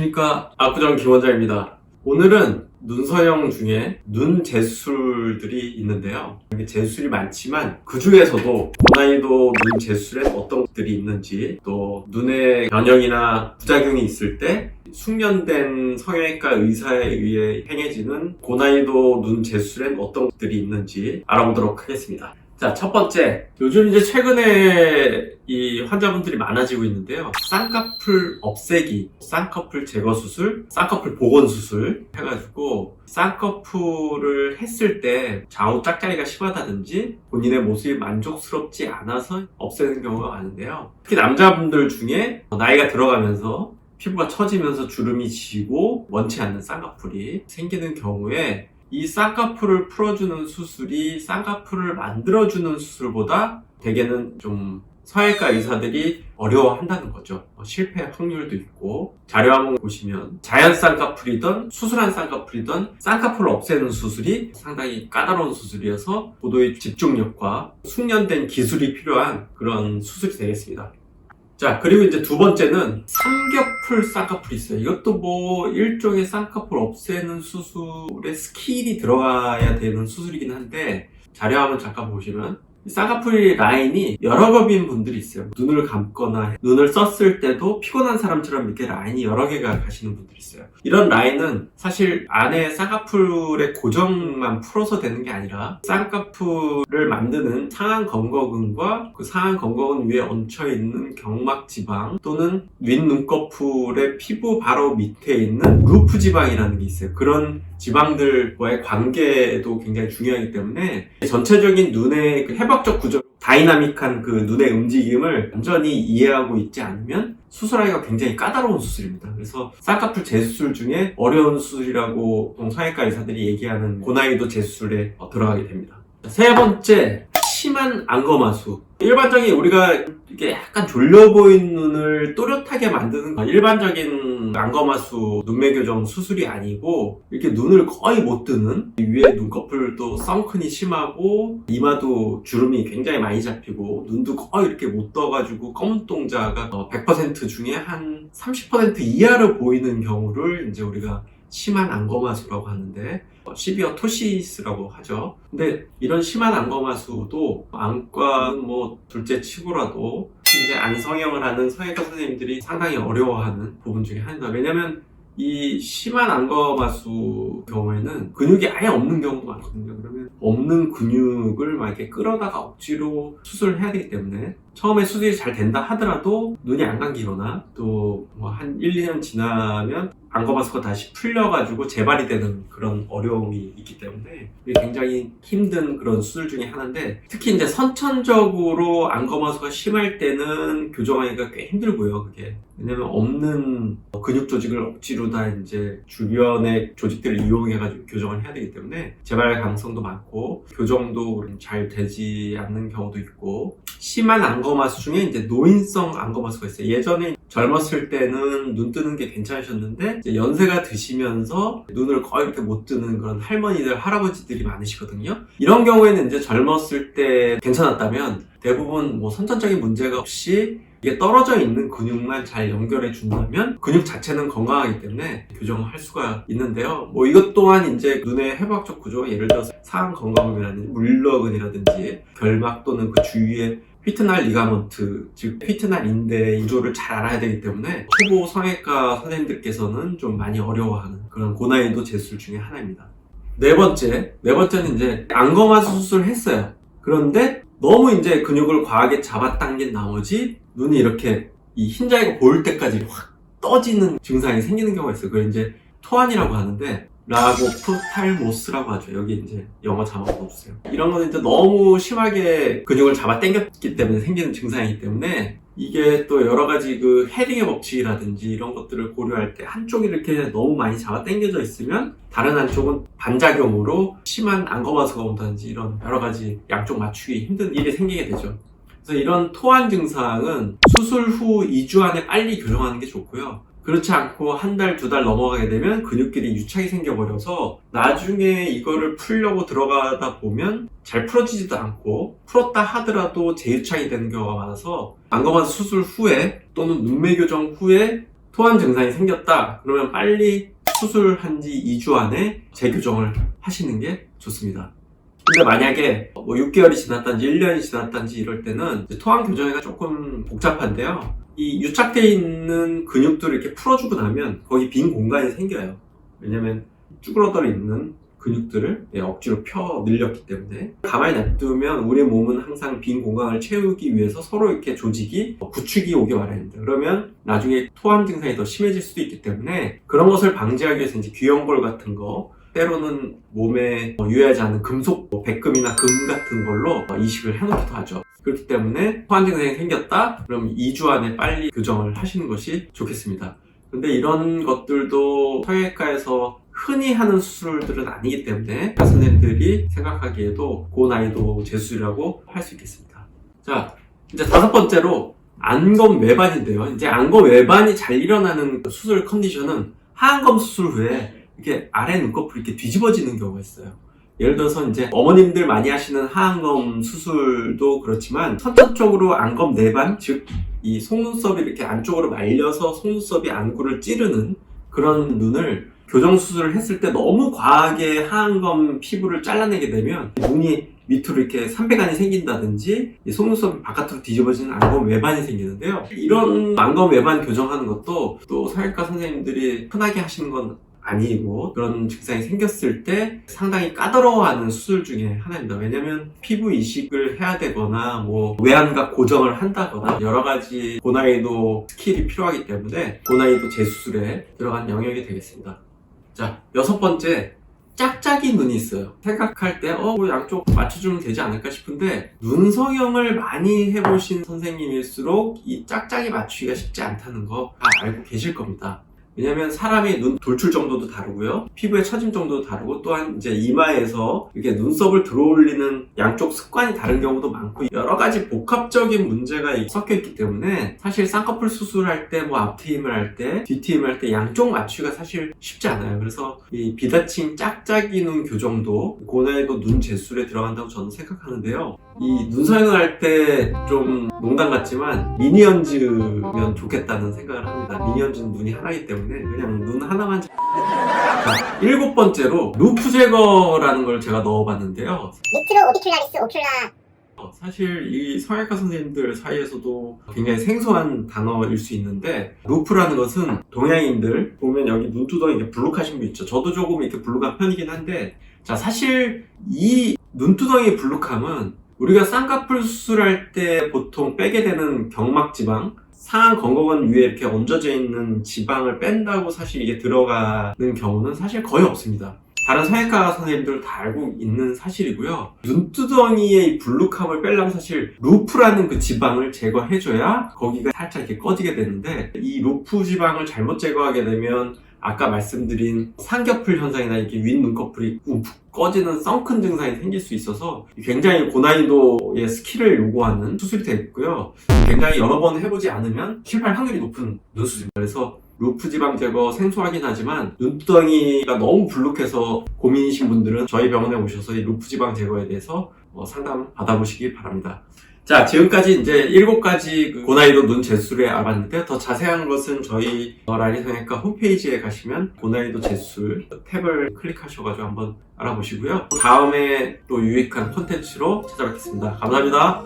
안녕하십니까. 압구정 김원장입니다. 오늘은 눈서형 중에 눈 재수술들이 있는데요. 이게 재수술이 많지만 그 중에서도 고난이도 눈 재수술에 어떤 것들이 있는지, 또 눈에 변형이나 부작용이 있을 때 숙련된 성형외과 의사에 의해 행해지는 고난이도 눈 재수술엔 어떤 것들이 있는지 알아보도록 하겠습니다. 자, 첫 번째, 요즘 이제 최근에 이 환자분들이 많아지고 있는데요. 쌍꺼풀 없애기, 쌍꺼풀 제거 수술, 쌍꺼풀 복원 수술 해가지고 쌍꺼풀을 했을 때 좌우 짝자리가 심하다든지 본인의 모습이 만족스럽지 않아서 없애는 경우가 많은데요. 특히 남자분들 중에 나이가 들어가면서 피부가 처지면서 주름이 지고 원치 않는 쌍꺼풀이 생기는 경우에 이 쌍꺼풀을 풀어주는 수술이 쌍꺼풀을 만들어주는 수술보다 대개는 좀 성형외과 의사들이 어려워한다는 거죠. 실패 확률도 있고, 자료 한번 보시면 자연 쌍꺼풀이든 수술한 쌍꺼풀이든 쌍꺼풀을 없애는 수술이 상당히 까다로운 수술이어서 고도의 집중력과 숙련된 기술이 필요한 그런 수술이 되겠습니다. 자, 그리고 이제 두 번째는 삼겹풀 쌍꺼풀이 있어요. 이것도 뭐 일종의 쌍꺼풀 없애는 수술에 스킬이 들어가야 되는 수술이긴 한데, 자료 한번 잠깐 보시면 이 쌍꺼풀 라인이 여러 겹인 분들이 있어요. 눈을 감거나 눈을 썼을 때도 피곤한 사람처럼 이렇게 라인이 여러 개가 가시는 분들이 있어요. 이런 라인은 사실 안에 쌍꺼풀의 고정만 풀어서 되는 게 아니라 쌍꺼풀을 만드는 상안 건거근과 그 상안 건거근 위에 얹혀있는 경막지방 또는 윗눈꺼풀의 피부 바로 밑에 있는 루프 지방이라는 게 있어요. 그런 지방들과의 관계도 굉장히 중요하기 때문에 전체적인 눈의 그 해박적 구조, 다이나믹한 그 눈의 움직임을 완전히 이해하고 있지 않으면 수술하기가 굉장히 까다로운 수술입니다. 그래서 쌍꺼풀 재수술 중에 어려운 수술이라고 성형외과 의사들이 얘기하는 고난이도 재수술에 들어가게 됩니다. 세 번째, 심한 안검하수. 일반적인 우리가 이게 약간 졸려 보이는 눈을 또렷하게 만드는 일반적인 안검하수 눈매 교정 수술이 아니고, 이렇게 눈을 거의 못 뜨는, 위에 눈꺼풀도 썬큰이 심하고 이마도 주름이 굉장히 많이 잡히고 눈도 거의 이렇게 못 떠가지고 검은 동자가 100% 중에 한 30% 이하로 보이는 경우를 이제 우리가 심한 안검하수라고 하는데, 시비어 토시스라고 하죠. 근데 이런 심한 안검하수도 안과 뭐 둘째 치고라도 이제 안성형을 하는 성형외과 선생님들이 상당히 어려워하는 부분 중에 하나입니다. 왜냐면 이 심한 안검하수 경우에는 근육이 아예 없는 경우도 많거든요. 그러면 없는 근육을 막 이렇게 끌어다가 억지로 수술을 해야 되기 때문에 처음에 수술이 잘 된다 하더라도 눈이 안 감기거나 또 뭐 한 1, 2년 지나면 안검하수가 다시 풀려가지고 재발이 되는 그런 어려움이 있기 때문에 이게 굉장히 힘든 그런 수술 중에 하나인데, 특히 이제 선천적으로 안검하수가 심할 때는 교정하기가 꽤 힘들고요. 그게 왜냐면 없는 근육 조직을 억지로 다 이제 주변의 조직들을 이용해가지고 교정을 해야 되기 때문에 재발 가능성도 많고 교정도 잘 되지 않는 경우도 있고, 심한 안검하수 중에 이제 노인성 안검하수가 있어요. 예전에 젊었을 때는 눈 뜨는 게 괜찮으셨는데 이제 연세가 드시면서 눈을 거의 이렇게 못 뜨는 그런 할머니들, 할아버지들이 많으시거든요. 이런 경우에는 이제 젊었을 때 괜찮았다면 대부분 뭐 선천적인 문제가 없이 이게 떨어져 있는 근육만 잘 연결해 준다면 근육 자체는 건강하기 때문에 교정을 할 수가 있는데요. 뭐 이것 또한 이제 눈의 해부학적 구조, 예를 들어서 상안 건거근이라든지 물러근이라든지 결막 또는 그 주위에 휘트날 리가먼트, 즉 휘트날 인대 구조를 잘 알아야 되기 때문에 초보 성형외과 선생님들께서는 좀 많이 어려워하는 그런 고난이도 재수술 중에 하나입니다. 네 번째는 이제 안검하수 수술을 했어요. 그런데 너무 이제 근육을 과하게 잡아당긴 나머지 눈이 이렇게 이 흰자위가 보일 때까지 확 떠지는 증상이 생기는 경우가 있어요. 그걸 이제 토안이라고 하는데, 라고프탈모스라고 하죠. 여기 이제 영어 자막도 없어요. 이런 거는 이제 너무 심하게 근육을 잡아당겼기 때문에 생기는 증상이기 때문에 이게 또 여러 가지 그 헤딩의 법칙이라든지 이런 것들을 고려할 때 한쪽이 이렇게 너무 많이 잡아당겨져 있으면 다른 한쪽은 반작용으로 심한 안검하수가 온다든지 이런 여러 가지 양쪽 맞추기 힘든 일이 생기게 되죠. 그래서 이런 토안 증상은 수술 후 2주 안에 빨리 교정하는 게 좋고요. 그렇지 않고 한 달, 두 달 넘어가게 되면 근육끼리 유착이 생겨버려서 나중에 이거를 풀려고 들어가다 보면 잘 풀어지지도 않고, 풀었다 하더라도 재유착이 되는 경우가 많아서 안검하수 수술 후에 또는 눈매 교정 후에 토한 증상이 생겼다 그러면 빨리 수술한 지 2주 안에 재교정을 하시는 게 좋습니다. 근데 만약에 뭐 6개월이 지났든지 1년이 지났든지 이럴 때는 토한 교정이 조금 복잡한데요. 이 유착되어 있는 근육들을 이렇게 풀어주고 나면 거기 빈 공간이 생겨요. 왜냐면 쭈그러져 있는 근육들을 억지로 펴 늘렸기 때문에 가만히 놔두면 우리 몸은 항상 빈 공간을 채우기 위해서 서로 이렇게 조직이 구축이 오기 마련입니다. 그러면 나중에 토한 증상이 더 심해질 수도 있기 때문에 그런 것을 방지하기 위해서 이제 귀형볼 같은 거 때로는 몸에 유해하지 않은 금속, 백금이나 금 같은 걸로 이식을 해놓기도 하죠. 그렇기 때문에 토한 증상이 생겼다? 그럼 2주 안에 빨리 교정을 하시는 것이 좋겠습니다. 근데 이런 것들도 성형외과에서 흔히 하는 수술들은 아니기 때문에 선생님들이 생각하기에도 고난이도 재수술이라고 할 수 있겠습니다. 자, 이제 5번째로 안검 외반인데요. 이제 안검 외반이 잘 일어나는 수술 컨디션은 하안검 수술 후에 이렇게 아래 눈꺼풀이 이렇게 뒤집어지는 경우가 있어요. 예를 들어서 이제 어머님들 많이 하시는 하안검 수술도 그렇지만 선천적으로 안검 내반, 즉 이 속눈썹이 이렇게 안쪽으로 말려서 속눈썹이 안구를 찌르는 그런 눈을 교정 수술을 했을 때 너무 과하게 하안검 피부를 잘라내게 되면 눈이 밑으로 이렇게 삼배간이 생긴다든지 이 속눈썹이 바깥으로 뒤집어지는 안검 외반이 생기는데요. 이런 안검 외반 교정하는 것도 또 성형외과 선생님들이 흔하게 하시는 건 아니고 그런 증상이 생겼을 때 상당히 까다로워하는 수술 중에 하나입니다. 왜냐면 피부 이식을 해야 되거나 뭐 외안각 고정을 한다거나 여러 가지 고난이도 스킬이 필요하기 때문에 고난이도 재수술에 들어간 영역이 되겠습니다. 자, 6번째, 짝짝이 눈이 있어요. 생각할 때 뭐 양쪽 맞춰주면 되지 않을까 싶은데 눈 성형을 많이 해보신 선생님일수록 이 짝짝이 맞추기가 쉽지 않다는 거 다 알고 계실 겁니다. 왜냐면 사람이 눈 돌출 정도도 다르고요. 피부의 처짐 정도도 다르고 또한 이제 이마에서 이렇게 눈썹을 들어올리는 양쪽 습관이 다른 경우도 많고 여러 가지 복합적인 문제가 섞여 있기 때문에 사실 쌍꺼풀 수술할 때 뭐 앞트임을 할 때 뒤트임을 할 때 양쪽 맞추기가 사실 쉽지 않아요. 그래서 이 비다칭 짝짝이 눈 교정도 고난이도 눈 재수술에 들어간다고 저는 생각하는데요. 이 눈 성형을 할 때 좀 농담 같지만 미니언즈면 좋겠다는 생각을 합니다. 미니언즈는 눈이 하나이기 때문에 그냥 눈 하나만. 자, 7번째로 루프 제거라는 걸 제가 넣어봤는데요. 리트로 오비큘라리스 오큘라. 사실 이 성형외과 선생님들 사이에서도 굉장히 생소한 단어일 수 있는데 루프라는 것은 동양인들 보면 여기 눈두덩이 이렇게 불룩하신 분 있죠. 저도 조금 이렇게 불룩한 편이긴 한데 자, 사실 이 눈두덩이 불룩함은 우리가 쌍꺼풀 수술할 때 보통 빼게 되는 경막지방 상안 건거근 위에 이렇게 얹어져 있는 지방을 뺀다고 사실 이게 들어가는 경우는 사실 거의 없습니다. 다른 성형외과 선생님들 다 알고 있는 사실이고요. 눈두덩이의 이 불룩함을 빼려면 사실 루프라는 그 지방을 제거해줘야 거기가 살짝 이렇게 꺼지게 되는데 이 루프 지방을 잘못 제거하게 되면 아까 말씀드린 상겹풀 현상이나 이렇게 윗 눈꺼풀이 움푹 꺼지는 썬큰 증상이 생길 수 있어서 굉장히 고난이도의 스킬을 요구하는 수술이 되겠고요. 굉장히 여러 번 해보지 않으면 실패할 확률이 높은 눈수술입니다. 그래서 루프 지방 제거 생소하긴 하지만 눈두덩이가 너무 불룩해서 고민이신 분들은 저희 병원에 오셔서 이 루프 지방 제거에 대해서 상담 받아보시기 바랍니다. 자, 지금까지 이제 7가지 고난이도 눈 재수술에 알아봤는데 더 자세한 것은 저희 라니 성형외과 홈페이지에 가시면 고난이도 재수술 탭을 클릭하셔가지고 한번 알아보시고요. 다음에 또 유익한 콘텐츠로 찾아뵙겠습니다. 감사합니다.